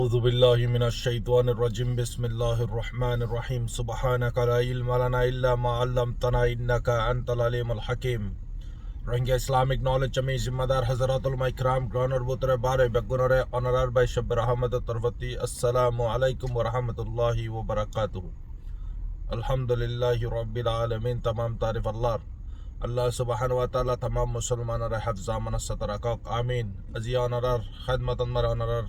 أعوذ بالله من الشيطان الرجيم بسم الله الرحمن الرحيم سبحانك لا علم لنا إلا ما علمتنا إنك أنت العليم الحكيم Rohingya Islamic knowledge আমি জিম্মাদার হজরতুল মাইকরাম গ্রহণের বুতরে বারে বেগুনরে অনারার বাই শব্বর আহমদ তরফতি আসসালামু আলাইকুম ওয়া রাহমাতুল্লাহি ওয়া বারাকাতুহু আলহামদুলিল্লাহি রাব্বিল আলামিন तमाम तारीफ আল্লাহ সুবহানাহু ওয়া তাআলা तमाम মুসলমানরা হিফজ আমান সতরাকক আমিন আজি অনারার খিদমত আমার অনারার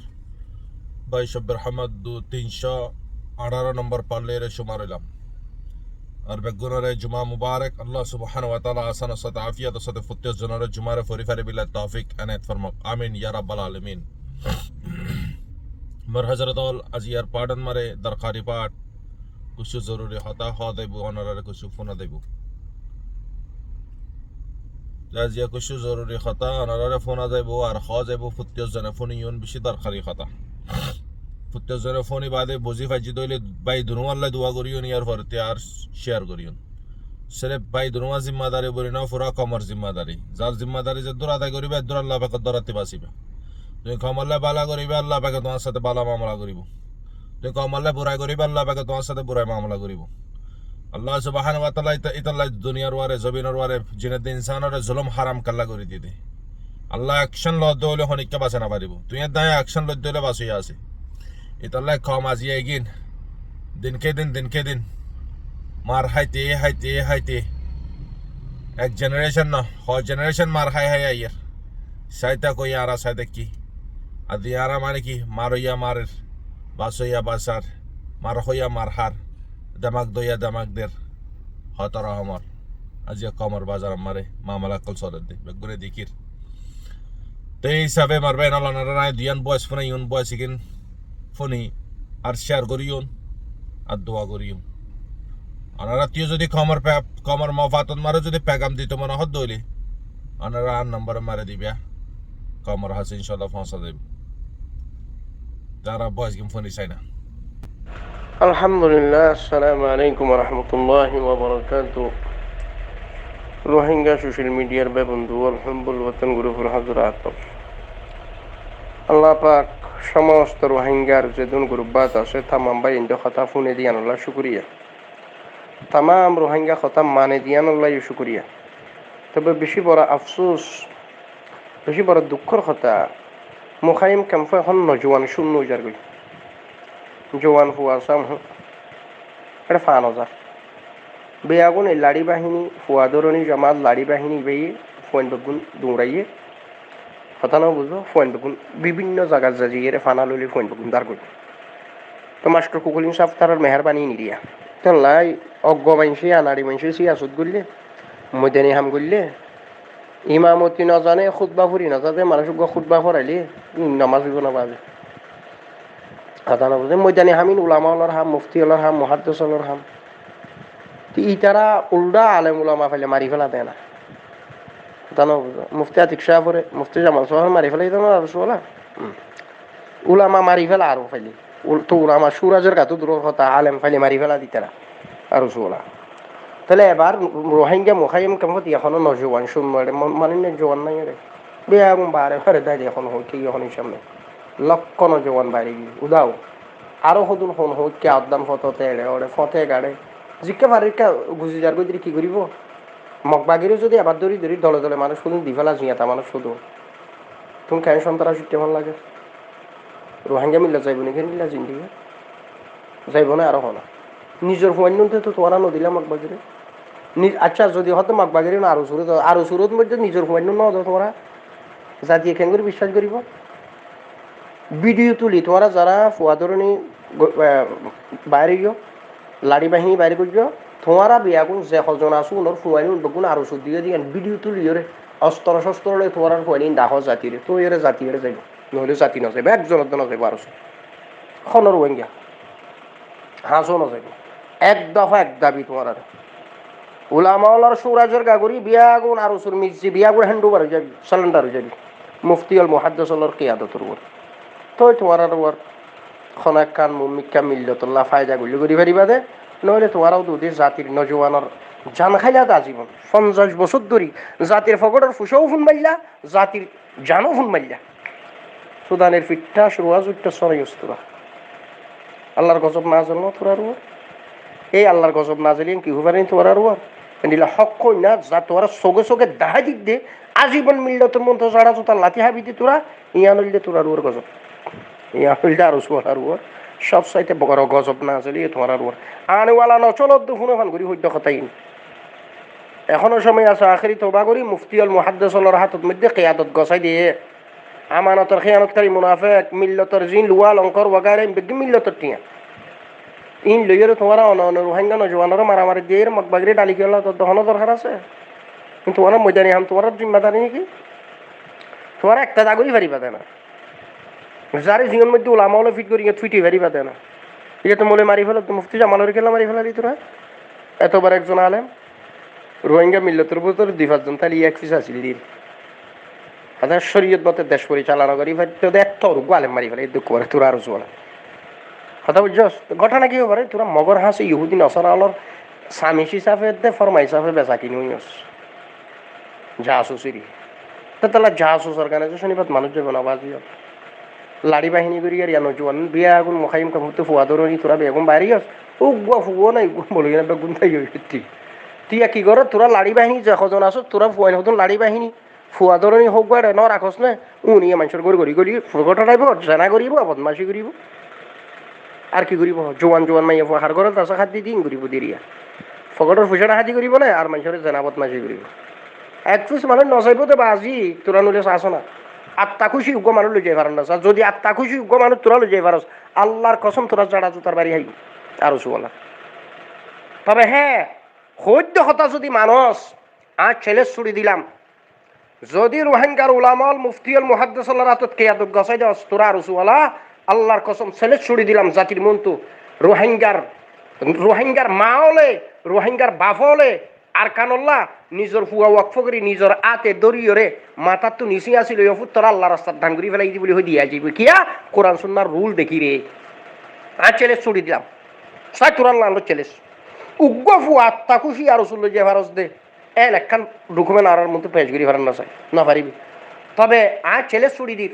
বাই শব্বর আহমদ 318 নম্বর পাল্লের শুমার ইলাম আর বেগুনরে জুমা মুবারক আল্লাহ সুবহানাহু ওয়া তাআলা আসান সাত আফিয়াত সাত ফুতিয়াস জনরে জুমারে ফরিফারে বিল্লাহ তৌফিক আনাত ফরমাক আমিন ইয়া রাব্বাল আলামিন মর হযরতুল আজিয়ার পাডন মারে দরকারি পাট কিছু জরুরি হতা দেব অনারে কিছু ফোনা দেব আজিয়া কিছু জরুরি হতা অনারে ফোনা দেব আর দেব ফুতিয়াস জনে ফোনি ইউন বেশি দরকারি হতা ফুতিয়াস জনে ফোনি বাদে বুঝি ফাজি দইলে ভাই দুনু আল্লাহ দোয়া করিও নিয়ার ফরতে আর শেয়ার করিও সির্ফ ভাই দুনুয়া জিম্মাদারি বলি না পুরা কমর জিম্মাদারি যার জিম্মাদারি যে দূর আদায় করিবে দূর আল্লাহ পাক দরাতে বাসিবে তুমি কমল্লা বালা করিবে আল্লাহ পাক তোমার সাথে বালা মামলা করিব তুমি কমল্লা বুরাই করিবে আল্লাহ পাক তোমার সাথে বুরাই মামলা করিব আল্লাহ সুবহানাহু ওয়া তাআলা ইতাল্লাহ দুনিয়ার ওয়ারে জমিনের ওয়ারে জিনে ইনসানের জুলুম হারাম কাল্লা করে দিতে আল্লাহ অ্যাকশন ল দলে হনিকা বাঁচা না পারিব তুই দায় অ্যাকশন ল দলে বাঁচিয়া আছে ইতাল্লাহ কম আজিয়ে গিন দিনকে দিন মার হাইতে এক জেনারেশন না জেনারেশন মার হাই আইয়ার সাইতা কই আরা সাইতা কি আদি আরা মানে কি মারইয়া মারের বাসইয়া বাসার মার হইয়া মার হার দামাক দইয়া দামাক দের হতর রহমর আজিয়া কমর বাজার মারে মামলা কল সরদ দে বেগুনে দিকির তেই হিসাবে মারবে না লনারা দিয়ান বয়স ফোনে ইউন বয়স ইকিন ফোনি আর শেয়ার করিউন আর দোয়া করিউন আনারা তুই যদি কমর মফাতন মারে যদি পেগাম দিত মনে হত দইলি আনারা আর নম্বর মারে দিবা কমর হাসে ইনশাআল্লাহ পৌঁছা দেব যারা বয়স গেম ফোনই চাই না আলহামদুলিল্লাহ আসসালামু আলাইকুম ওয়া রাহমাতুল্লাহি ওয়া বারাকাতুহু রোহিঙ্গা সোশ্যাল মিডিয়ার বন্ধু আলহামদুল ওয়াতান গ্রুপের হযরত আল্লাহ পাক সমস্ত রোহিঙ্গার যে দুন গ্রুপবাত আছে তামাম ভাই ইন্দো কথা ফোনে দিয়ান আল্লাহ শুকরিয়া তামাম রোহিঙ্গা কথা মানে দিয়ান আল্লাহ শুকরিয়া তবে বেশি বড় আফসোস বেশি বড় দুঃখর কথা মুখাইম ক্যাম্পে এখন নজওয়ান শূন্য উজার গই জওয়ান ফুয়াসাম এটা 5000 বেয়াগুন এই লাড়ি বাহিনী ফুয়াদরনি জামাত লাড়ি বাহিনী বেয়ে ফোন বেগুন দৌড়াইয়ে কথা না বুঝো ফোন বেগুন বিভিন্ন জায়গার যাজিয়ে ফানা লইলে ফোন বেগুন দাঁড় করি তো মাস্টার কুকুলিন সাহেব তার মেহরবানি নিরিয়া তো লাই অজ্ঞ মাইনসি আনাড়ি মাইনসি সিয়াসত করলে ময়দানি হাম করলে ইমামতি না জানে খুতবা ফুরি না যাতে মানুষ খুতবা ফরাইলে নামাজ দিব না পাবে কথা না বুঝে ময়দানি হামিন উলামা হলার হাম মুফতি হলার হাম মুহাদ্দিস হলার হাম ইতারা উল্টা আলেম উলামা ফেলে মারি ফেলা দেয় না কথা না বুঝো মুফতি আতিক শাহ পরে মুফতি জামাল সাহেব মারি ফেলাই দেয় না আর সোলা উলামা মারি ফেলা আরো ফেলি তো উলামা সুরাজের কাতো দূর কথা আলেম ফেলে মারি ফেলা দিতারা আর সোলা তাহলে এবার রোহিঙ্গা মুখাইম কেমন এখনো নজওয়ান শূন্য মানে জোয়ান নাই রে বেয়াগুন বারে বারে দাঁড়িয়ে এখন হোক কি এখন সামনে লক্ষ নজওয়ান বাইরে গিয়ে উদাও আরো সদুন হন হোক কে আদান ফতে এড়ে ওরে ফতে গাড়ে জিকে পারে গুজি যার গই কি করিব মগবাগিরও যদি আবার ধরি দলে দলে মানুষ শুধু দিফেলা জিয়াতা মানুষ শুধু তুমি কেন সন্তারা শিখতে ভালো লাগে রোহিঙ্গা মিল্লা যাইব নাকি মিল্লা জিন্দিগি যাইব না আরো হনা নিজের ফোয়ান্নতে তো তোরা নদিলা মগবাগিরে আচ্ছা যদি হয়তো মগবাগিরে না আরো সুরত মধ্যে নিজের ফোয়ান্ন ন তোমরা জাতি এখান করে বিশ্বাস করিব ভিডিও তুলি তোমরা যারা ফুয়াদরণী বাইরে গিয়ে লাড়ি বাহিনী বাইরে করিও তোমারা বিয়াগুন যে হজন আসু ওনার ফুয়ানি বেগুন আরো সুদ দিয়ে দিয়ে ভিডিও তুলি রে অস্ত্র শস্ত্র তোমার ফুয়ানি দাহ জাতিরে তো এর জাতি এর যাইব নহলে জাতি না যাইব একজনের দিন যাইব আরো খনর ওয়েঙ্গা হাসো না যাইব এক দফা এক দাবি তোমার আর উলামাওয়ালার সুরাজের গাগুরি বিয়াগুন আরো সুর মিজি বিয়াগুন হ্যান্ড ওভার যাবি সিলিন্ডার যাবি মুফতি আল মুহাদ্দিস আল্লাহর কিয়াদতর উপর তো তোমার আর ওর খনাক কান মুমিকা মিল্লাতুল্লাহ ফায়দা গুলি করি পারিবা দে নইলে তোমারও দুধে জাতির নজওয়ানের জান খাইলা দা জীবন 50 বছর ধরি জাতির ফকটের ফুসও ফোন মাইলা জাতির জানও ফোন মাইলা সুদানের পিঠা শুরুয়া জুটটা সরাই তোরা আল্লাহর গজব না জন্য তোরা রুয়ার এই আল্লাহর গজব না জ্বালিয়ে কি হবারে তোরা রুয়ার এনিলা হক কই না যা তোরা সোগে সোগে দেখা দিক দে আজীবন মিলল তোর মন তো যারা তো তার লাঠি হাবি দি তোরা ইয়া নইলে তোরা রুয়ার গজব ইয়া নইলে আরো সোয়ার রুয়ার সব সাইতে বড় গজব না জ্বালিয়ে তোরা রুয়ার আনওয়ালা ন চলো তো ফোনে ফান করি হইতে কথাই এখনো সময় আছে আখেরি তওবা করি মুফতি আল মুহাদ্দিসুল্লাহর হাতত মধ্যে কিয়াদত গছাই দিয়ে আমানতর খিয়ানতকারী মুনাফিক মিল্লতর জিন লুয়া লঙ্কর ওয়াগারে বেগি মিল্লতর টিয়া ইন লইয়ের তোমার অন রোহিঙ্গা নজওয়ানর মারামারি দিয়ে মকবাগরি ডালি কেলা তো দহন দরকার আছে কিন্তু তোমার ময়দানি হাম তোমার জিম্মাদারি নাকি তোমার একটা দাগরি পারিবা দেয় না যারে জীবন মধ্যে ওলামা হলে ফিট করি ফিটি পারিবা দেয় না এটা তো মলে মারি ফেলো মুফতি জামালের কেলা মারি ফেলালি তোরা এতবার একজন আলেম রোহিঙ্গা মিল্লতের ভিতর 2-5 জন তাহলে এক পিস আসিল দিন হাজার শরীয়ত মতে দেশ পরিচালনা করি এত গোয়ালেম মারি ফেলে দুঃখ করে তোরা আরো চলে কথা বুঝছস ঘটনা কি হবে তোরা মগর হাসি ইহুদি নসরা আলোর স্বামী হিসাবে দে ফরমা হিসাবে বেচা কিনি হইস জাহাসুসিরি তো তাহলে জাহাসুস অর্গানাইজেশন এবার মানুষ যাবে না বাজি লাড়ি বাহিনী করি আর ইয়ানো জোয়ান বিয়া আগুন মখাইম কামতে ফুয়া ধরি তোরা বেগুন বাইরে গেছ ও গুয়া ফুয়া নাই বলি না বেগুন থাই ঠিক তুই কি কর তোরা লাড়ি বাহিনী যখন আস তোরা ফুয়াই হতন লাড়ি বাহিনী ফুয়া ধরনি হোক বা ন রাখস না উনি মানুষের গড়ি গড়ি গড়ি ফুকটা টাইব জানা করিব বদমাসি করিব আর কি করিব জোয়ান জোয়ান মাইয়া হার ঘর তাছা খাদ্য দিন করিব দেরিয়া ফকটর ফুসাটা হাতি করিব না আর মানুষের জানা বদমাসি করিব এক পিস মানুষ নচাইব তো বাজি তোরা নলে চাস না আত্মা খুশি উগ্র মানুষ লই যাই পারেন না যদি আত্মা খুশি উগ্র মানুষ তোরা লই যাই পারস আল্লাহর কসম তোরা জাড়া জুতার বাড়ি হাই আরো সুবলা তবে হ্যাঁ সদ্য হতা যদি মানুষ আর ছেলে ছুড়ি দিলাম যদি রোহিঙ্গার উলামাল মুফতিয়াল মুহাদ্দিসুল্লাহর হাতত কিয়াদত গছাই দাও তোরা আর উসুওয়ালা আল্লাহর কসম ছেলে ছুড়ি দিলাম জাতির মন্তু রোহিঙ্গার মা হলে রোহিঙ্গার বাপ হলে আর কানল্লাহ নিজের ফুয়া ওয়াকফ করি নিজের আতে দরিয়রে মাথার তো নিচে আসিল তোরা আল্লাহ রাস্তার ডাঙ্গুরি ফেলাই দি বলে হয়ে দিয়া যাইব কিয়া কোরআন সুন্নাহর রুল দেখি রে আর ছেলে ছুড়ি দিলাম সাই তোরা আল্লাহ ছেলে উগ্র ফুয়া আত্মা খুশি আর রসুল যে ভারস দে একখান ডকুমেন্ট আর মধ্যে পেশ করি পারেন না চাই না পারিবি তবে আর ছেলে ছুড়ি দির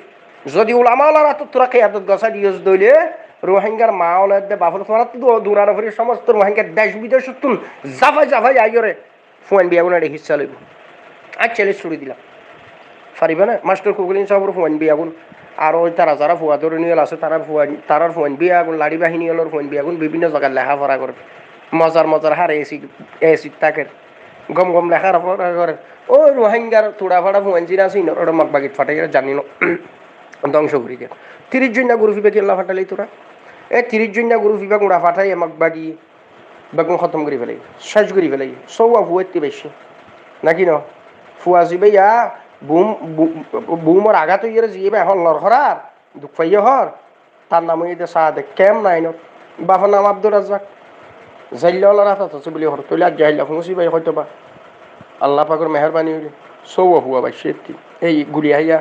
যদি ওলামাওয়ালার হাত তোরা খেয়াদত গছা দিয়েছ দইলে রোহিঙ্গার মা ওলার দে বাফর তোমার তো দূরানো ফিরে সমস্ত রোহিঙ্গার দেশ বিদেশ তুন জাফাই জাফাই আইরে ফোন বিয়া গুণ হিসা লইব আর ছেলে ছুড়ি দিলাম পারিবে না মাস্টার কুকুলিন সাহর ফোন বিয়া গুণ আর ওই তারা যারা ফুয়া ধরনীয় আছে তারার ফোন বিয়া গুণ লাড়ি বাহিনী হলোর ফোন বিয়া গুণ বিভিন্ন জায়গায় লেখাপড়া করে মজার মজার হার এসি তাকে গম গম লেখার করে ও রোহিঙ্গার তোড়া ফাড়া ফুয়াঞ্চিরা আছে ওটা মগবাগিত ফাটাই জানি না ধ্বংস করি দিয়ে 30 জন গরু ফিবে কেল্লা ফাটালেই তোরা 30 জন গরু ফিবা গুঁড়া ফাটাই মগবাগি বেগুন খতম করে ফেলাই শেষ করে ফেলাই সৌয়া ফুয়েতে বেশি নাকি ন ফুয়া যাবে ইয়া বুমর আঘাত হয়ে যাবে এখন লড়হরার দুঃখ পাইয়া হর তার নাম হইতে চাহ দে কেম নাই ন বাবার নাম আব্দুর রাজ্জাক জাইল্লাওয়ালার হাত আছে বলে হর তৈলে আর জাইল্লা ফুঁসি ভাই হয়তো বা আল্লাহ পাকর মেহরবানি হইলে সৌয়া হুয়া ভাই সেটি এই গুলি হাইয়া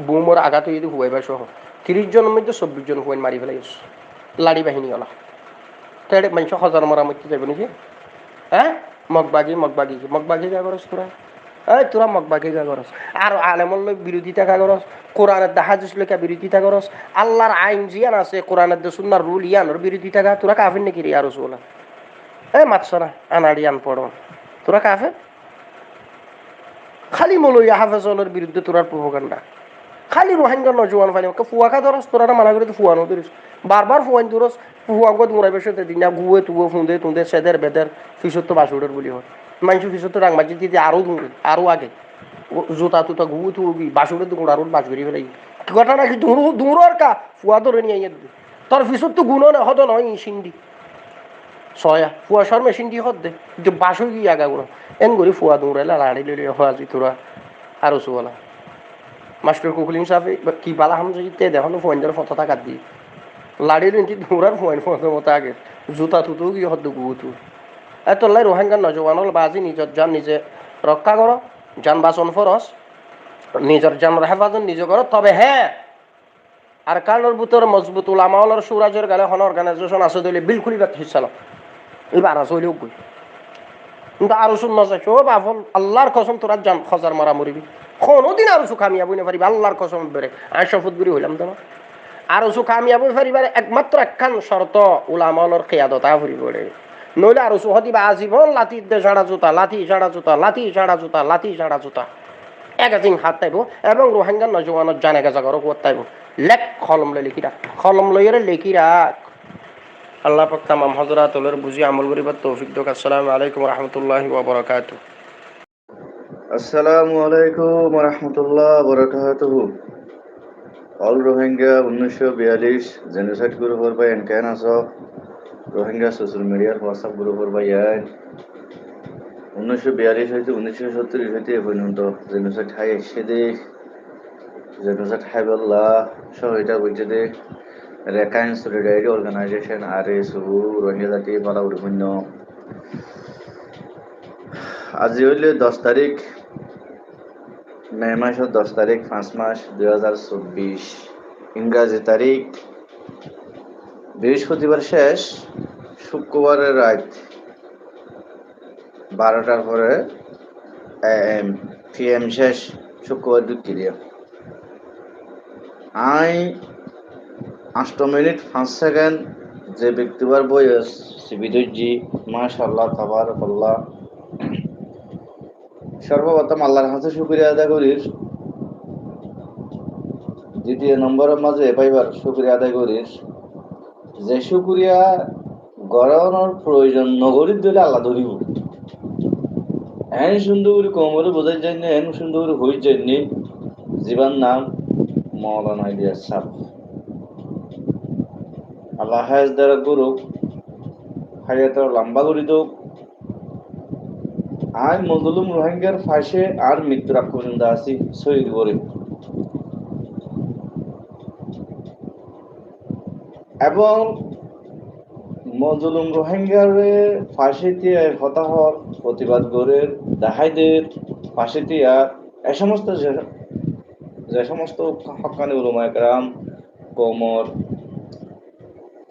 বুমর আঘাত হয়ে হুয়াই ভাই সহ 30 জনের মধ্যে 24 জন হুয়াইন মারি ফেলাই লাড়ি বাহিনীওয়ালা তাই মানুষ হাজার মরামতি যাবে নাকি হ্যাঁ মগবাগি গা করস তোরা এই তোরা মগবাগি গা করস আর আলেমল বিরোধিতা গা করস কোরআনের দাহাজুস লেখা বিরোধিতা করস আল্লাহর আইন জিয়ান আছে কোরআনের দে সুন্নাহর রুল ইয়ানোর বিরোধিতা গা তোরা কাফির নাকি রে আর রাসূলুল্লাহ এই মাতছনা আনাড়িয়ান পড়ো তোরা কাফির খালি মৌলভী হাফেজলের বিরুদ্ধে তোরার প্রোপাগান্ডা খালি রোহিঙ্গা নজওয়ান ফাইলে ফুয়াকা ধরস তোরা মানা করে তো ফুয়ানো ধরিস বারবার ফুয়াইন ধরস ফুয়াগত মুরাইবের সাথে দিন না গুয়ে তুয়ে ফুঁদে তুঁদে সেদের বেদের ফিসত্ব বাসুডের বলি হয় মানুষ ফিসত্ব রাংবাজি দিতে আরো আগে জুতা তুতা গুয়ে তুবি বাসুডের দুগুণ আরো বাস করি ফেলাই ঘটনা কি দূর আর কা ফুয়া ধরে নিয়ে দিবি তোর ফিসত্ব গুণ না হতো নয় সিন্ডি ছয়া ফুয়া সর মেশিন দিয়ে হত দে কিন্তু বাসু কি আগা গুলো এন করি ফুয়া দৌড়াইলা লাড়ি লইলে হওয়া যি তোরা আরো চুবলা মাস্টার কুকুলিং সাহেব কি বালা হাম যদি দেখো ফোনটার ফটো থাকার দিই লাড়ি লইটি দৌড়ার ফোন ফটো মতো আগে জুতা তুতো কি হত গুতু এত লাই রোহিঙ্গার নজওয়ানল বাজি নিজের যান নিজে রক্ষা করো যান বাঁচন ফরস নিজের জানের হেফাজত নিজে করো তবে হ্যাঁ আর কারণের ভিতরে মজবুত উলামাওয়ালার সুরাজের গালে হন অর্গানাইজেশন আছে দিলে বিলকুলই বাদ হিসালাম এবার আছে হইলেও কই কিন্তু আরো শুন না যাইছো বাফল আল্লাহর কসম তোরা জান খজার মারা মরিবি কোনোদিন আর কামিয়াব হইতে পারিবা আল্লাহর কসম ধরে আমি শপথ করি হইলাম তো আর কামিয়াব হইতে পারিবার একমাত্র একখান শর্ত উলামার কিয়াদত আফরি পড়ে নইলে আর হদিবা আজীবন লাঠি দে ঝাড়া জুতা লাঠি ঝাড়া জুতা লাঠি ঝাড়া জুতা লাঠি ঝাড়া জুতা একদিন হাত তাইব এবং রোহিঙ্গা নজওয়ানত জানে গেছা করো কুয়াত তাইব লেখ কলম লই লিখি রাখ কলম লইরে লিখি রাখ আল্লাহ পাক তামাম হযরাতুলের বুঝি আমল করিবার তৌফিক দাও আসসালামু আলাইকুম ওয়া রাহমাতুল্লাহি ওয়া বারাকাতুহু আসসালামু আলাইকুম রহমতুল্লাহ বরকাতুহু অল রোহিঙ্গা 1942 জেনোসাইড গ্রুপের বাই এনকেন আছো রোহিঙ্গা সোশ্যাল মিডিয়ার হোয়াটসঅ্যাপ গ্রুপের বাই 1942 হইতে 1970 হইতে এ পর্যন্ত জেনোসাইড হাই এসে দে জেনোসাইড হাই বল্লা সহায়তা বুঝে দে রেকাইন সলিডারিটি অর্গানাইজেশন আরএসও রোহিঙ্গা জাতি পালা উড়িপন্য আজি হইলে 10 তারিখ মে মাসের 10 তারিখ 5 মাস 2024 ইংরাজি তারিখ বৃহস্পতিবার শেষ শুক্রবারের রাত 12টার পরে AM PM শেষ শুক্রবার দুপুরে আই 8 মিনিট 5 সেকেন্ড যে ব্যক্তিবার বয়স সিবিদুজি মাশাআল্লাহ তাবারাকাল্লাহ সর্বপ্রথম আল্লাহর কাছে শুকরিয়া আদায় করি দ্বিতীয় নম্বরের মাঝে পাইবার শুকরিয়া আদায় করি যে শুকরিয়া গড়ানোর প্রয়োজন নগরীর দিলে আল্লাহ ধরিব এন সুন্দর কোমরে বোঝাই যায় না এন সুন্দর হই যায়নি জীবন নাম মৌলানা ইলিয়াস সাহেব আল্লাহ হায়াত দ্বারা গুরু হায়াতের লম্বা করি দোক আজ মজলুম রোহিঙ্গার ফাঁসে আর মৃত্যুর আগ পর্যন্ত আছি শহীদ করে এবং মজলুম রোহিঙ্গার ফাঁসিতে হতাহত প্রতিবাদ করে দাহাইদের ফাঁসিতে এ সমস্ত যে সমস্ত হক্কানি উলামায়ে কেরাম কোমর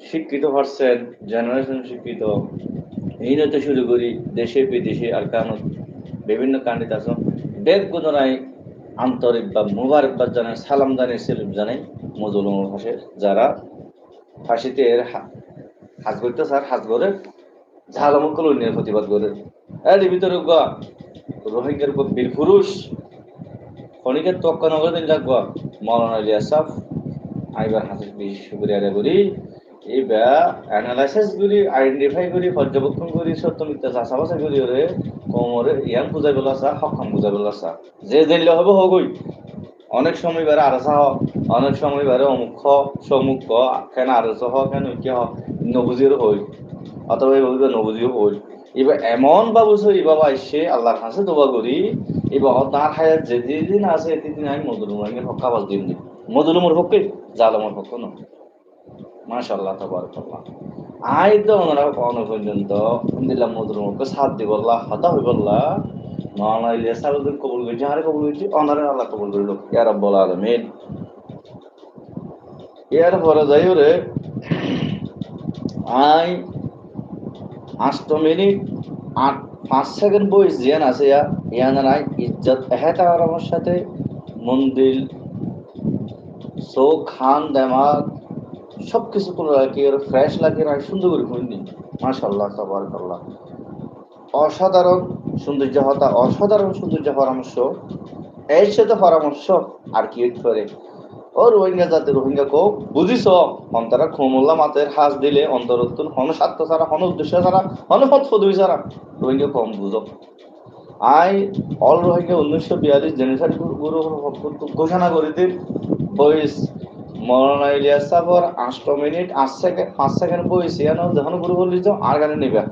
শিক্ষিত পারছেন জেনারেশন শিক্ষিত এইনাতে শুরু করি দেশে বিদেশে আর কারণ বিভিন্ন কান্ডিত আছে বেগুনাই আন্তরিক বা মুবারকবাদ জানাই সালাম জানাই সেলুট জানাই মজলুম ভাষে যারা ফাঁসিতে হাজ করতে স্যার হাজ করে ঝালমুক্কল নিয়ে প্রতিবাদ করে এর ভিতরে রোহিঙ্গার উপর বীর পুরুষ খনিকের তক্কা নগর দিন রাখবো মৌলানা ইলিয়াস সাহেব আইবার হাতে বেশি শুকরিয়া আদায় করি এই অ্যানালাইসিস গুলি আইডেন্টিফাই করি পর্যবেক্ষণ করি সত্য মিথ্যা চাষাবাসা করি ওরে কোমরে ইয়াং বুঝাই বলা আসা হকাম বুঝাই বলা আসা যে দিলে হবে হগই অনেক সময় বারে আরসা হ অনেক সময় বারে অমুখ সমুখ কেন আরস হ কেন কি হ নবুজির হই অথবা এইভাবে নবুজিও হই এবার এমন বাবুছে এই বাবা এসে আল্লাহর কাছে দোয়া করি এবার তার হায়াত যেদিন আছে এদিন আমি মজলুম হক্কা বাজ দিন মজলুমের পক্ষে জালমের পক্ষ নয় মাশাআল্লাহ তাবারাকাল্লাহ আই তো ওনারা কোন পর্যন্ত দিলাম মজলুমকে সাথ দিবল্লাহ হতা হইবল্লাহ মাওলানা ইলিয়াস সাহেব কবুল করেছে আরে কবুল করেছে ওনারা আল্লাহ কবুল করলো ইয়া রাব্বুল আলামিন এর পরে যাই রে আই 8 মিনিট 5 সেকেন্ড বয়স জিয়ান আছে ইয়ানারাই ইজ্জত এহাতা আমার সাথে মন্দির সো খান দেমাগ সবকিছু করে রাখি আর ফ্রেশ লাগে আর সুন্দর করে খুঁজনি মাশাআল্লাহ তাবারাকাল্লাহ অসাধারণ সৌন্দর্য হতা অসাধারণ সৌন্দর্য পরামর্শ এর সাথে পরামর্শ আর কি করে ও রোহিঙ্গা জাতি রোহিঙ্গা কো বুঝিস অন্তরা খুমুল্লা মাতের হাস দিলে অন্তরত্তুন হন স্বার্থ ছাড়া হন উদ্দেশ্য ছাড়া হন পথ পদবি ছাড়া রোহিঙ্গা কম বুঝো আই অল রোহিঙ্গা 1942 জেনোসাইড গুরু ঘোষণা করে দিন বয়স মৌলানা ইলিয়াস সাহেবর 8 মিনিট 5 সেকেন্ড বয়স ইয়ানো যখন গুরু বললি তো আর গানে নিবে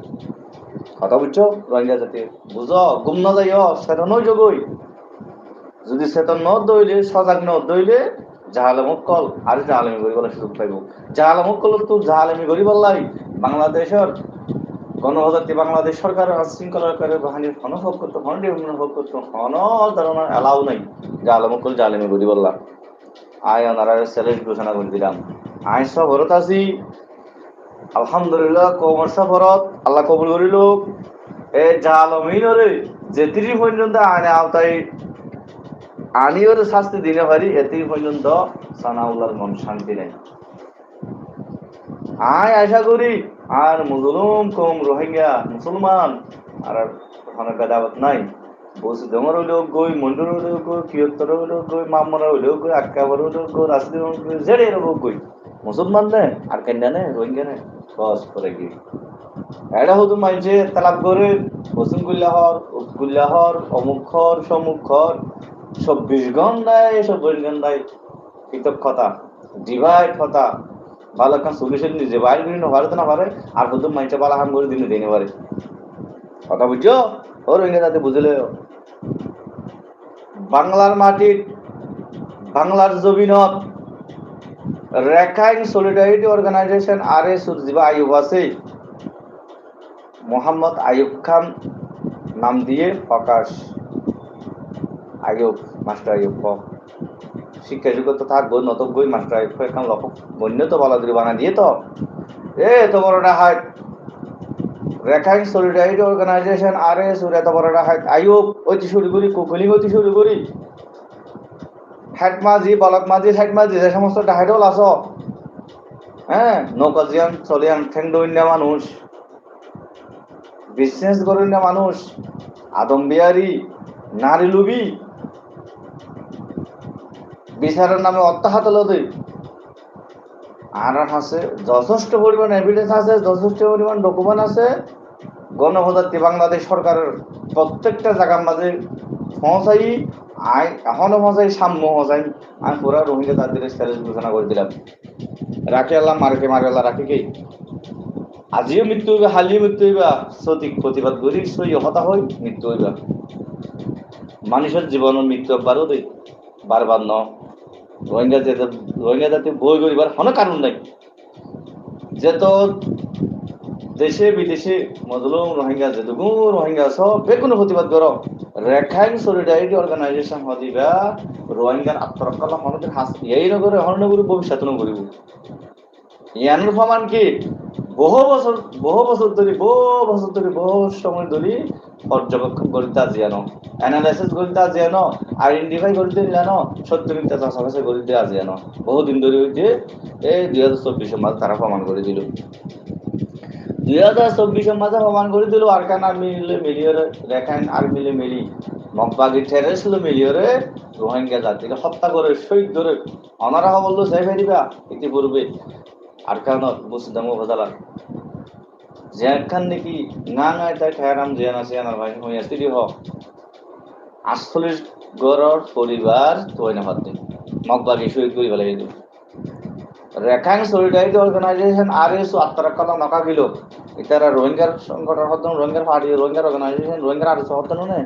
কথা বুঝছো রোহিঙ্গা জাতি বুঝো গুম না যাইও সেটা নয় জগই যদি সেটা ন দইলে সজাগ ন দইলে জাহালামুক্কল আর জাহালামি করি বলার সুযোগ পাইব জাহালামুক্কল তো জাহালামি করি বললাই বাংলাদেশের গণজাতি বাংলাদেশ সরকার শৃঙ্খলাকারী বাহিনীর হনভোগ করতো হনভোগ করতো হন ধরনের এলাও নাই জাহালামুক্কল জাহালামি করি বললাম আয় ওনারা চ্যালেঞ্জ ঘোষণা করে দিলাম আয় সফরত আছি আলহামদুলিল্লাহ কমর সফরত আল্লাহ কবুল করিল এই জাহালামিনরে যে 30 পর্যন্ত আইনে আওতায় আনিওর শাস্তি দিনে পারি এতেই পর্যন্ত সানাউল্লাহর মন শান্তি নেই। আশা করি আর মুসলুম কম রোহিঙ্গা মুসলমান আর ওখানে বেদাবত নাই। বসে জমার হইলেও গই, মন্ডুর হইলেও গই, কিয়ত্তর হইলেও গই, মামরা হইলেও গই, আক্কাবার হইলেও গই, রাস্তি গই, জেড়ে এরকম গই। মুসলমান নে আর কেন্দ্রা নে রোহিঙ্গা নে বস করে গিয়ে এটা হতো মানছে তালাব করে বসুন গুল্লাহর উৎগুল্লাহর অমুখর সমুখর 24 ঘন্টায় 24 ঘন্টায় পৃথক কথা ডিভাইড কথা ভালো একটা সলিউশন নিজে বাইরে বিভিন্ন ভারত না পারে আর হতো মানছে বালা হাম করে দিনে দিনে পারে কথা বুঝছো ও রোহিঙ্গা যাতে বুঝলে বাংলার মাটির বাংলার জমিনত রেখাইন সলিডারিটি অর্গানাইজেশন RS যিবা আয়ুব আছে মোহাম্মদ আয়ুব খান নাম দিয়ে প্রকাশ আয়ুব মাস্টার আয়ুব শিক্ষা যোগ্যতা থাকবো নতব্যই মাস্টার আয়ুব এখন লক্ষ বন্য তো বলা দিয়ে বানা দিয়ে তো এত বড়টা হাইট রেখাইন সলিডারিটি অর্গানাইজেশন RS এত বড়টা হাইট আয়ুব অতি শুরু করি কুকুলিং অতি শুরু করি হেড মাঝি বলক মাঝি হেড মাঝি যে সমস্ত ডাহাইডল আস হ্যাঁ নৌকাজিয়ান চলিয়ান ঠেংডইন্যা মানুষ বিজনেস করেন না মানুষ আদম বিহারি নারী লুবি বিচারের নামে অত্যাহত লদে আর আছে যথেষ্ট পরিমাণ এভিডেন্স আছে যথেষ্ট পরিমাণ ডকুমেন্ট আছে গণপ্রজাতন্ত্রী বাংলাদেশ সরকারের প্রত্যেকটা জায়গার মাঝে পৌঁছাই আই এখনো পৌঁছাই সাম্য পৌঁছাই আমি পুরা রোহিঙ্গা জাতির স্ট্যাটাস ঘোষণা করে দিলাম রাখি আল্লাহ মারকে মারে আল্লাহ রাখি কে আজিও মৃত্যু হইবা হালিও মৃত্যু হইবা সঠিক প্রতিবাদ করি সই হতা হই মৃত্যু হইবা মানুষের জীবনের মৃত্যু একবারও দেই বারবার ন রোহিঙ্গা জাতি বই করিবার কোনো কারণ নাই যে তো দেশে বিদেশে মজলুম রোহিঙ্গা যেটুকু রোহিঙ্গা সব বেগুনো প্রতিবাদ করো রেখাইন সলিডারিটি অর্গানাইজেশন হদিবা রোহিঙ্গার আত্মরক্ষা হনদের হাস এই নগরে হনগরে ভবিষ্যৎ নগরিব ইয়ানোর প্রমাণ কি বহু বছর ধরে বহু সময় ধরে পর্যবেক্ষণ করিতে আজিয়ানো অ্যানালাইসিস করিতে আজিয়ানো আইডেন্টিফাই করিতে জানো সত্য মিথ্যা চাষাবাসে করিতে আজিয়ানো বহুদিন ধরে হইতে এই 2024 মাস তারা প্রমাণ করে দিল 2024 মাসে প্রমাণ করে দিল আরকান আর্মি মিলিয়রে রেখাইন আর্মি মিলি মকবাগি টেররিস্ট মিলিয়রে রোহিঙ্গা জাতিকে হত্যা করে শহীদ করে অনারা বললো সেই ফেরিবা ইতিপূর্বে আরকানত মুসদাম উপজেলার যেখান নাকি না তাই ঠেরাম জেন আছে আমার ভাই হইয়া তিরি হ 48 গড়র পরিবার তৈ না পাতে মকবাগি শহীদ করে ফেলে দিল রেখাইন সলিডারিটি অর্গানাইজেশন RS আত্মরক্ষা নকা গেল ইতারা রোহিঙ্গার সংগঠন হতো রোহিঙ্গার পার্টি রোহিঙ্গার অর্গানাইজেশন রোহিঙ্গার RS হতো না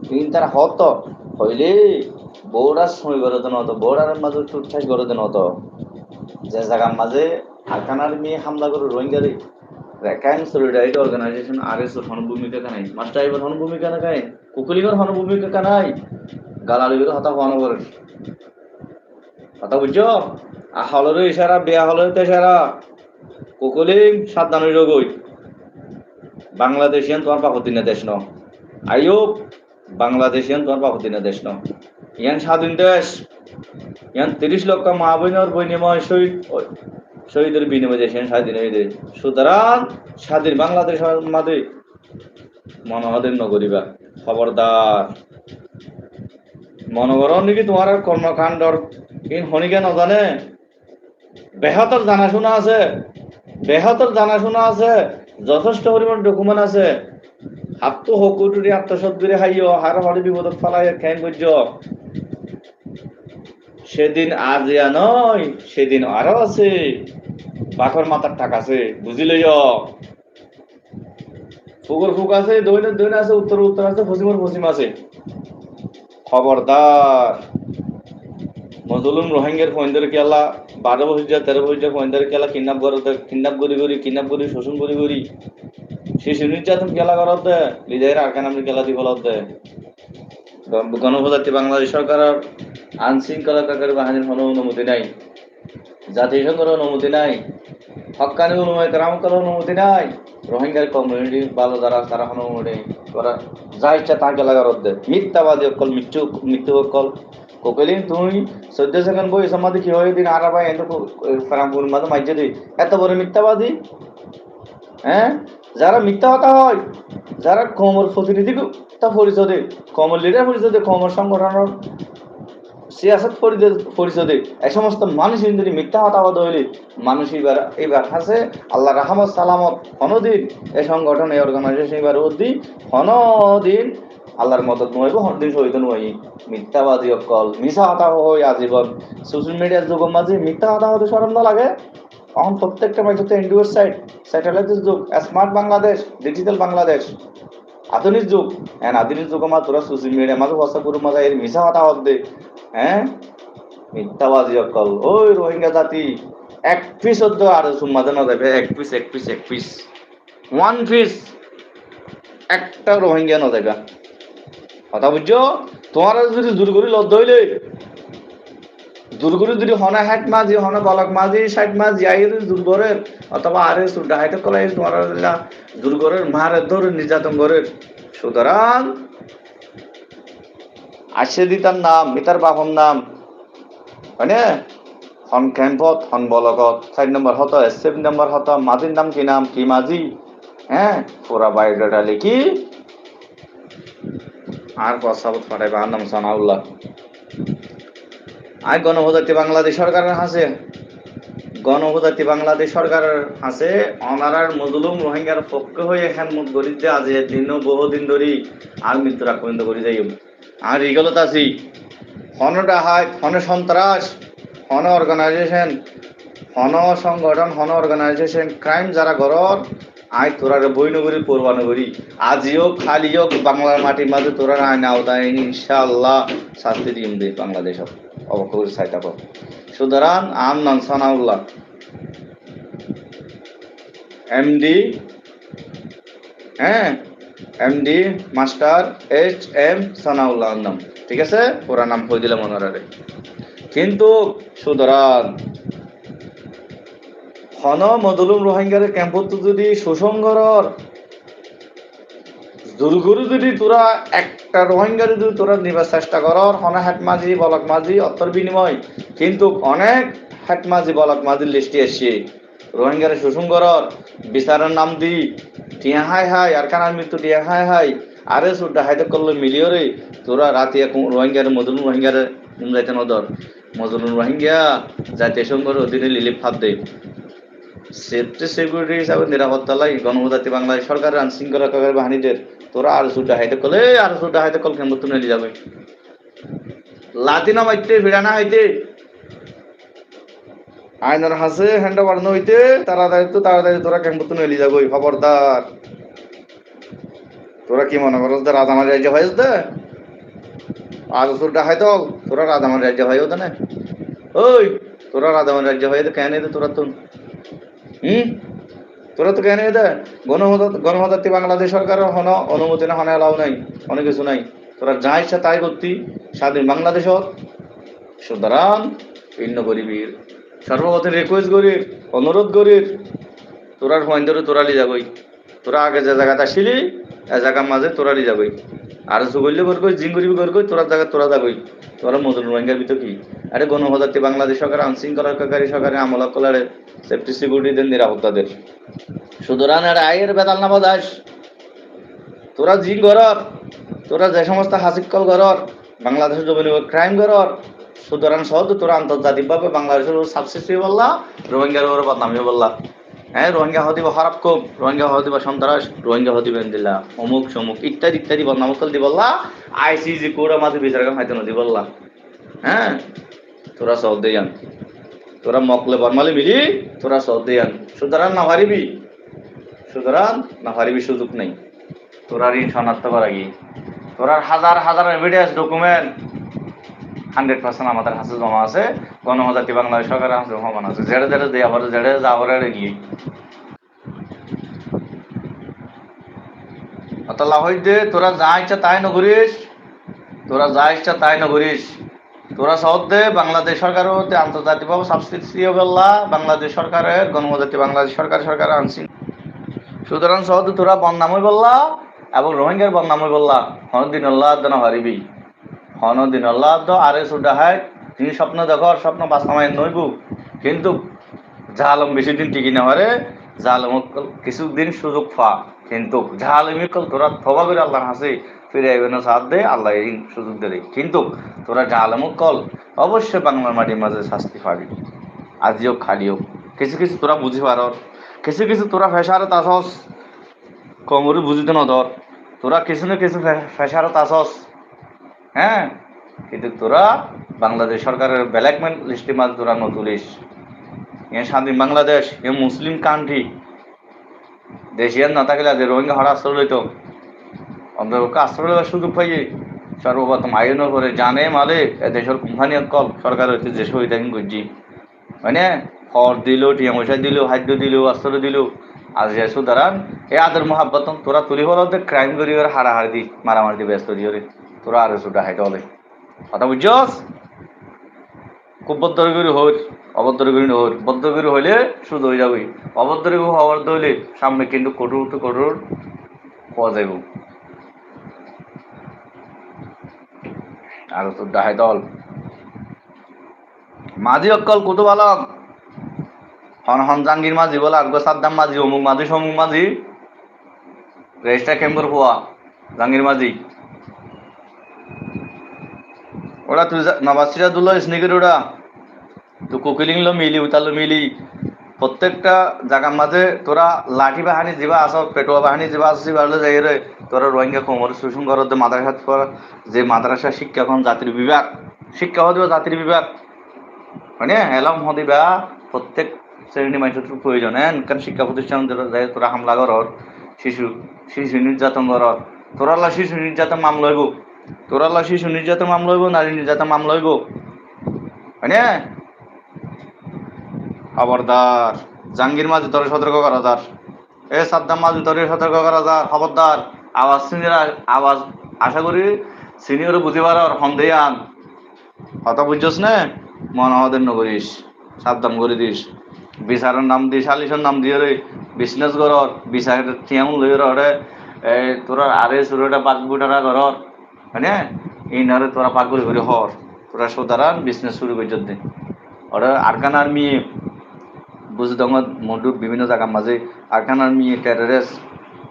কিন্তু তারা হতো হইলে বৌড়ার সময় করে দেন হতো বৌড়ার মাঝে টুটঠাস করে দেন হতো যে জায়গার মাঝে আরকান আর্মি হামলা করে রোহিঙ্গারে রেখাইন সলিডারিটি অর্গানাইজেশন RS হন ভূমিকা কানাই মাস্টার আইবার হন ভূমিকা না কাই কুকুলিগর হন ভূমিকা কানাই গালালিগর হতা হন করে কথা বুঝছো হলরে ইশারা বেয়া হলরে ইশারা কুকুলিং সাবধান হইল গই বাংলাদেশিয়ান তোমার পাকতিনা দেশ ন আইয়ুব বাংলাদেশিয়ান তোমার পাকতিনা দেশ ন ইয়ান স্বাধীন দেশ ইয়ান 30 লক্ষ মা বোনের বিনিময় শহীদের বিনিময় দেশ স্বাধীন হয়ে দেয় সুতরাং স্বাধীন বাংলাদেশের মাঝে মনোহদের নগরীবা খবরদার মনোবরণ নাকি তোমার কর্মকাণ্ডর ইন হনিকে নজানে বেহতর জানাশোনা আছে যথেষ্ট পরিমাণ ডকুমেন্ট আছে হাতটো হকুটুরি আত্মসদ্দুরি হাইও হার হরে বিপদত ফেলাই খেন বুঝ সেদিন আজিয়া নয় সেদিন আরো আছে বাঘর মাথার টাক আছে বুঝিলই ফুক আছে দৈন আছে উত্তর আছে পশ্চিম আছে খবরদার মজলুম রোহিঙ্গার ফোনদের কেলা 12 বছর 13 বছর ফোনদের কেলা কিডন্যাপ করি শোষণ করি শিশু নির্যাতন কেলা করতে বিজয়ের আরকান আমি কেলা দিব লতে গণপ্রজাতন্ত্রী বাংলাদেশ সরকারের আইন শৃঙ্খলাকারী বাহিনীর কোনো অনুমতি নাই জাতিসংঘের অনুমতি নাই হক্কানি উলামায়ে কেরামের অনুমতি নাই রোহিঙ্গার কমিউনিটি ভালো যারা তারা হনো মানে ওরা যা ইচ্ছা তাকে লাগার অর্ধে মিথ্যাবাদী অকল মৃত্যু অকল কোকেলিন তুই 14 সেকেন্ড বই সমাধি কি হয়ে দিন আর ভাই এত ফরামপুর মাঝে মাইজে দিই এত বড় মিথ্যাবাদী হ্যাঁ যারা মিথ্যা কথা হয় যারা কমর প্রতিনিধি তা পরিষদে কমর লিডার পরিষদে কমর সংগঠনের সিয়াসত পরিষদে এই সমস্ত মানুষ যদি মিথ্যা হতাহত হইলে মানুষ এবার আছে আল্লাহ রাহমত সালামত হনদিন এই সংগঠন এই অর্গানাইজেশন এবার অদি হনদিন আল্লাহর মদত নইব হনদিন শহীদ নই মিথ্যাবাদী অকল মিশা হতাহ হই আজীবন সোশ্যাল মিডিয়ার যুগ মাঝে মিথ্যা হতাহ হতে সরম না লাগে এখন প্রত্যেকটা মাঝে এন্ড্রয়েড স্যাটেলাইটের যুগ স্মার্ট বাংলাদেশ ডিজিটাল বাংলাদেশ আধুনিক যুগ আধুনিক যুগ আমার তোরা সোশ্যাল মিডিয়া মাঝে হোয়াটসঅ্যাপ গ্রুপ মাঝে এর মিশা হতা হতে হ্যাঁ মিথ্যাবাদী অকল ওই রোহিঙ্গা জাতি এক পিস অর্ধ আর মাঝে না যাবে এক পিস ওয়ান পিস একটা রোহিঙ্গা না যাবে কথা বুঝছো তোমার যদি জোর করে লদ্দ হইলে দুর্গুরি যদি হনা হাট মাঝি হনা বলক মাঝি সাইড মাঝি আইর দুর্গরের অথবা আরে সুডা হাইতে কলাই তোমার দুর্গরের মারে ধরে নির্যাতন করের সুতরাং আসে দিতার নাম মিতার বাপন নাম মানে হন ক্যাম্পত হন বলকত 4 নম্বর হতো 7 নম্বর হতো মাঝির নাম কি মাঝি হ্যাঁ পুরা বায়োডাটা লিখি আর প্রস্তাবত পাঠাইবে আর নাম সানাউল্লাহ আই গণপ্রজাতন্ত্রী বাংলাদেশ সরকারের হাসে গণপ্রজাতন্ত্রী বাংলাদেশ সরকারের হাসে অনারার মজলুম রোহিঙ্গার পক্ষে হয়ে এখন মুখ গরিতে আজ দিন বহুদিন ধরি আর মৃত্যুর আক্রান্ত করে যাই আর ইগলত আছি হন ডাহাত হন সন্ত্রাস হন অর্গানাইজেশন হন সংগঠন হন অর্গানাইজেশন ক্রাইম যারা গরর আই তোরার বইনগরী পূর্বানগরী আজিও খালিও বাংলার মাটির মাঝে তোরার আইন আওতায় ইনশাআল্লাহ শাস্তি দিম দে বাংলাদেশ অবক্ষ করে চাই থাকো সুতরাং আম নন Sanaullah MD MD master HM Sanaullah নাম ঠিক আছে পুরা নাম কই দিলাম ওনারে কিন্তু সুতরাং হন মজলুম রোহিঙ্গার ক্যাম্পত যদি শোষণ করার দুর্গুরু যদি তোরা একটা রোহিঙ্গার যদি তোরা নিবার চেষ্টা করার হনা হাট মাঝি বলক মাঝি অর্থর বিনিময় কিন্তু অনেক হাট মাঝি বলক মাঝির লিস্টে এসে রোহিঙ্গার শোষণ করার বিচারের নাম দি টিয়া হাই আর কানার মৃত্যু টিয়া হাই আরে সুডা হাইতে করলে মিলিও রে তোরা রাতে রোহিঙ্গার মজলুম রোহিঙ্গার যাইতে নদর মজলুম রোহিঙ্গা জাতীয় সংঘের অধীনে লিলিপ ফাঁদ দেয় সেফটি সিকিউরিটি হিসাবে নিরাপত্তা লাই গণপ্রজাতন্ত্রী বাংলাদেশ সরকারের আইন শৃঙ্খলা বাহিনীদের তোরা আর সুডা হাইতে কল কেমন তুমি নিয়ে যাবে লাতিনা মাইতে ভিড়ানা হইতে আইনের হাসে হ্যান্ড বাড়ানো হইতে তাড়াতাড়ি তোরা কেমন তুমি নিয়ে যাবো খবরদার তোরা কি মনে করো রাজামার রাজ্য হয়েছ দে আর সুডা হাইতো তোরা রাজামার রাজ্য হয়ে হতো না ওই তোরা রাজামার রাজ্য হয়ে কেন তোরা তো তোরা তো কেন দে গণপ্রজাতন্ত্রী বাংলাদেশ সরকারের হন অনুমতি না হনে এলাও নাই অনেক কিছু নাই তোরা যা ইচ্ছা তাই করতি স্বাধীন বাংলাদেশত সুতরাং ভিন্ন গরিবীর সর্বপ্রথম রিকোয়েস্ট করির অনুরোধ করির তোরার হুয়াইন্দরে তোরালি যাবই তোরা আগে যে জায়গাটা আসিলি এ জায়গার মাঝে তোরালি যাবই আর সুগল্য করবই জিং গরিবি করবই তোরার জায়গা তোরা যাবই তোরা মজুর রোহিঙ্গার ভিতর কি আরে গণপ্রজাতন্ত্রী বাংলাদেশ সরকার আইন শৃঙ্খলাকারী সরকারের আমলা কলারে সেফটি সিকিউরিটিদের নিরাপত্তাদের সুতরাং আর আয়ের বেতাল না বাদাস তোরা জিং ঘরর তোরা যে সমস্ত হাসিকল ঘরর বাংলাদেশের জমিনে ক্রাইম ঘরর সুতরাং সহজ তোরা আন্তর্জাতিকভাবে বাংলাদেশের সাবসিডি বললা রোহিঙ্গার ওর বদনামি বললা হ্যাঁ রোহিঙ্গা হদিব খারাপ খুব রোহিঙ্গা হদিব সন্ত্রাস রোহিঙ্গা হদিবেন দিল্লা অমুক সমুক ইত্যাদি বদনামকল দি বললা ICC কোরা মাঝে বিচার হাইতে নদী বললা হ্যাঁ তোরা সহজ দেয়ান তোরা মকলে বর্মালে মিলি তোরা সহজ দেয়ান সুতরাং না পারিবি সুযোগ নেই তোরার ঋণ শনাক্ত করা গিয়ে তোরার হাজার এভিডেন্স ডকুমেন্ট 100% আমাদের হাতে জমা আছে গণপ্রজাতন্ত্রী বাংলাদেশ সরকারের হাতে জমা আছে জেড়ে দিয়ে আবার যাওয়ার গিয়ে অতলা হইতে তোরা যা ইচ্ছা তাই নগরিস তোরা সহজ দে বাংলাদেশ সরকারের হতে আন্তর্জাতিকভাবে সাবসিডি বললা বাংলাদেশ সরকারের গণপ্রজাতন্ত্রী বাংলাদেশ সরকারের আইন সুতরাং সহজ তোরা বন্যাময় বললা এবং রোহিঙ্গার বন্যাময় বললা হনদিন আল্লাহ না হারিবি হনদিন আল্লাহ আরে সুডা হয় তুমি স্বপ্ন দেখো স্বপ্ন বাস্তবায়ন নইব কিন্তু জালম বেশি দিন টিকি না পারে জালম কিছুদিন সুযোগ পা কিন্তু জালমি কল তোরা থবা করে আল্লাহর হাসে ফিরে আইবে না সাথ দে আল্লাহ এই সুযোগ দেয় কিন্তু তোরা জালম কল অবশ্যই বাংলার মাটির মাঝে শাস্তি পাবি আজিও খালিও কিছু কিছু তোরা বুঝি পার কিছু কিছু তোরা ফেসারত আসস কমরে বুঝিতে ন ধর তোরা কিছু না কিছু ফেসারত আসস হ্যাঁ কিন্তু তোরা বাংলাদেশ সরকারের ব্ল্যাকমেল লিস্টে মাঝে তোরা ন তুলিস এ স্বাধীন বাংলাদেশ এ মুসলিম কান্ট্রি দেশিয়ার না থাকলে যে রোহিঙ্গা হরা আশ্রয় লইত অন্তর্পক্ষে আশ্রয় লওয়ার সুযোগ পাইয়ে সর্বপ্রথম আইনের করে জানে মালে এ দেশের কোম্পানি কল সরকার হইতে যে সুবিধা করছি মানে হর দিল টিয়া মশা দিল খাদ্য দিল আশ্রয় দিল আর যে সুতরাং এ আদর মহাব্বত তোরা তুলি হল ক্রাইম করি ওর হারাহারি দি মারামারি ব্যস্ত দিয়ে তোরা আর সুটা হাইতে হলে কথা বুঝছস খুব বদ্ধগিরি হই অবদ্ধগিরি হই বদ্ধগিরি হইলে শুধু হয়ে যাবে অবদ্ধগিরি হওয়ার হইলে সামনে কিন্তু কঠোর তো কঠোর হওয়া যাইব আর তোর ডাহাই দল মাঝি অক্কল কুতু বালক হন হন জাঙ্গির মাঝি বলে আর সাদ্দাম মাঝি অমুক মাঝি সমুক মাঝি রেজিস্টার ক্যাম্পর হওয়া জাঙ্গির মাঝি ওরা তুই নবাজ সিরাজুল্লাহ স্নিকের ওরা তো কোকিলিং লো মিলি উতালো মিলি প্রত্যেকটা জায়গার মাঝে তোরা লাঠি বাহানি যাবা আস পেটোয়া বাহানি যাবা আসি বাড়লে যাই রে তোরা রোহিঙ্গা কোমর শোষণ কর মাদ্রাসা যে মাদ্রাসা শিক্ষা এখন জাতির বিভাগ শিক্ষা হদিবা জাতির বিভাগ মানে এলাম হদিবা প্রত্যেক শ্রেণী মানুষের প্রয়োজন হ্যাঁ কারণ শিক্ষা প্রতিষ্ঠান যাই তোরা হামলা কর শিশু শিশু নির্যাতন কর তোরাল্লা শিশু নির্যাতন মামলা হইব তোরাল্লা শিশু নির্যাতন মামলা হইব নারী নির্যাতন মামলা হইব মানে খবরদার জাঙ্গির মাঝে তোর সতর্ক করা যার এ সাদ্দাম মাঝে তোর সতর্ক করা যার খবরদার আওয়াজ সিনিয়র আওয়াজ আশা করি সিনিয়র বুঝি পারার সন্দেহ আন কথা বুঝছস না মন আমাদের নগরিস সাবধান করে দিস বিচারের নাম দি সালিশের নাম দিয়ে রে বিজনেস করর বিচারের থিয়াম লই রে তোরা আরে সুরটা পাক বুটারা করর মানে এই নারে তোরা পাক করে হর তোরা সুতরাং বিজনেস শুরু করে দে ওরা আরকান আর্মি বুঝে দঙ্গ মন্ডুর বিভিন্ন জায়গার মাঝে আরকান আর্মি টেররিস্ট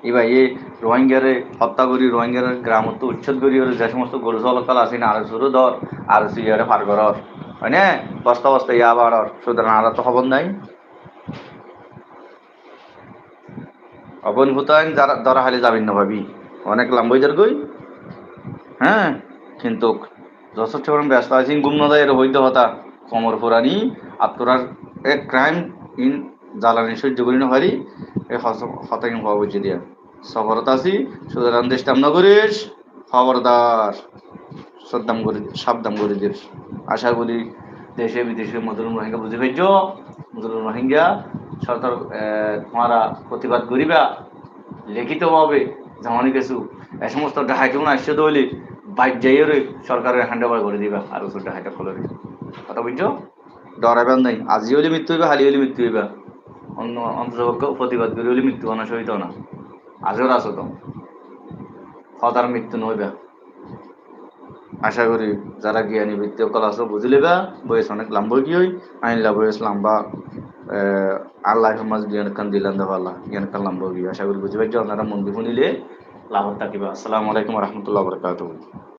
এবার এই রোহিঙ্গারে হত্যা করি রোহিঙ্গার গ্রামত্ব উচ্ছেদ করি যে সমস্ত গরু জলকাল আছে না আর শুরু ধর আর সিয়ারে ফার করর হয় না বস্তা বস্তা ইয়া বাড়র সুতরাং আর তো খবর নাই অবনভূতায় যারা ধরা হালে যাবেন না ভাবি অনেক লাম্বইজার গই হ্যাঁ কিন্তু যথেষ্ট ব্যস্ত আছি গুমনদায়ের হইতে হতা কমর পুরানি আর তোরা এক ক্রাইম ইন জ্বালানি সহ্য করি না পারি এই হতাই হওয়া বুঝে দিয়া সফরত আছি সুতরাং দেশটাম না করিস খবরদার সাবধান করে দিস আশা করি দেশে বিদেশে মজুর রোহিঙ্গা বুঝে পেয়েছ মজুর রোহিঙ্গা সরকার তোমারা প্রতিবাদ করিবা লিখিতভাবে যেমন কিছু এ সমস্ত ডাহাইকেও আসছে দইলে বাইক যাইয়ে সরকারের হ্যান্ড ওভার করে দিবা আর ওষুধ ডাহাইটা খোলে কথা বুঝছো ডরাইবার নাই আজি হলে মৃত্যু হইবা হালি হলে মৃত্যু হইবা অন্য অন্তর্পক্ষ প্রতিবাদ করে হলে মৃত্যু অনাশ হইত না আজও আছো তো হতার মৃত্যু নইবা আশা করি যারা জ্ঞানী বৃত্তি কল আছো বুঝি লেবা বয়স অনেক লাম্ব কি হই আইনলা বয়স লাম্বা আল্লাহ সমাজ জ্ঞান কান দিলান দেব আল্লাহ জ্ঞান কান লাম্ব কি আশা করি বুঝি পাইছো আপনারা মন দি শুনিলে লাভ থাকিবা আসসালামু আলাইকুম রহমতুল্লাহ বরকাতুহ